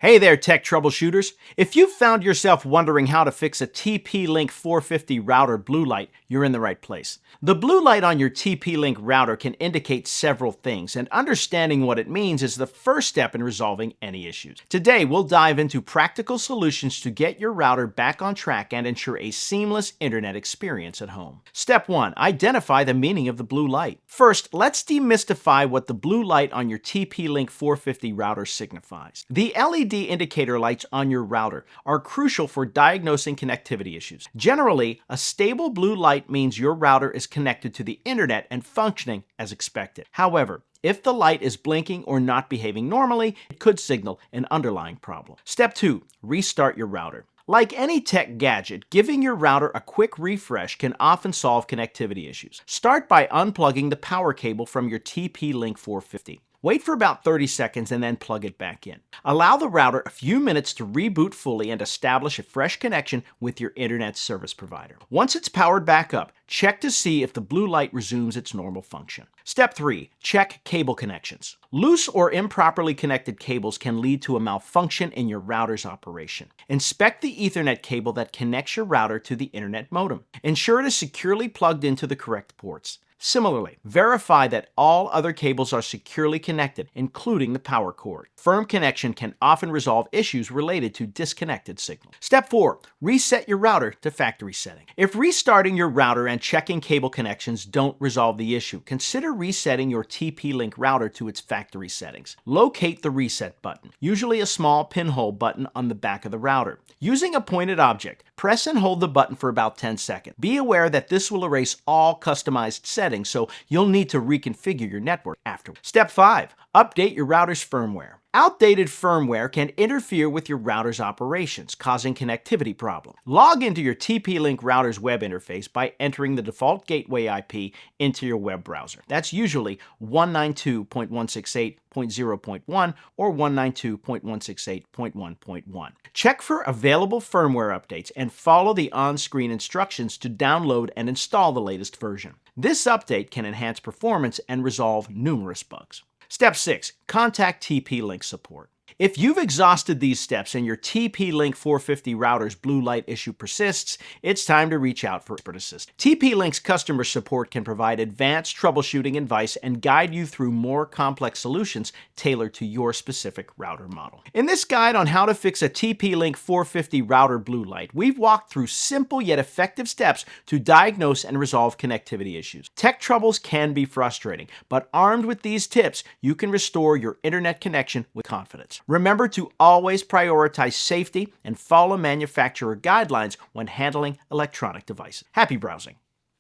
Hey there, tech troubleshooters. If you've found yourself wondering how to fix a TP-Link 450 router blue light, you're in the right place. The blue light on your TP-Link router can indicate several things, and understanding what it means is the first step in resolving any issues. Today, we'll dive into practical solutions to get your router back on track and ensure a seamless internet experience at home. Step 1. Identify the meaning of the blue light. First, let's demystify what the blue light on your TP-Link 450 router signifies. The LED indicator lights on your router are crucial for diagnosing connectivity issues. Generally, a stable blue light means your router is connected to the internet and functioning as expected. However, if the light is blinking or not behaving normally, it could signal an underlying problem. Step 2. Restart your router. Like any tech gadget, giving your router a quick refresh can often solve connectivity issues. Start by unplugging the power cable from your TP-Link 450. Wait for about 30 seconds and then plug it back in. Allow the router a few minutes to reboot fully and establish a fresh connection with your internet service provider. Once it's powered back up, check to see if the blue light resumes its normal function. Step 3. Check cable connections. Loose or improperly connected cables can lead to a malfunction in your router's operation. Inspect the Ethernet cable that connects your router to the internet modem. Ensure it is securely plugged into the correct ports. Similarly, verify that all other cables are securely connected, including the power cord. Firm connection can often resolve issues related to disconnected signals. Step 4. Reset your router to factory setting. If restarting your router and checking cable connections don't resolve the issue, consider resetting your TP-Link router to its factory settings. Locate the reset button, usually a small pinhole button on the back of the router. Using a pointed object, press and hold the button for about 10 seconds. Be aware that this will erase all customized settings, so you'll need to reconfigure your network afterwards. Step 5. Update your router's firmware. Outdated firmware can interfere with your router's operations, causing connectivity problems. Log into your TP-Link router's web interface by entering the default gateway IP into your web browser. That's usually 192.168.0.1 or 192.168.1.1. Check for available firmware updates and follow the on-screen instructions to download and install the latest version. This update can enhance performance and resolve numerous bugs. Step 6. Contact TP-Link support. If you've exhausted these steps and your TP-Link 450 router's blue light issue persists, it's time to reach out for expert assistance. TP-Link's customer support can provide advanced troubleshooting advice and guide you through more complex solutions tailored to your specific router model. In this guide on how to fix a TP-Link 450 router blue light, we've walked through simple yet effective steps to diagnose and resolve connectivity issues. Tech troubles can be frustrating, but armed with these tips, you can restore your internet connection with confidence. Remember to always prioritize safety and follow manufacturer guidelines when handling electronic devices. Happy browsing!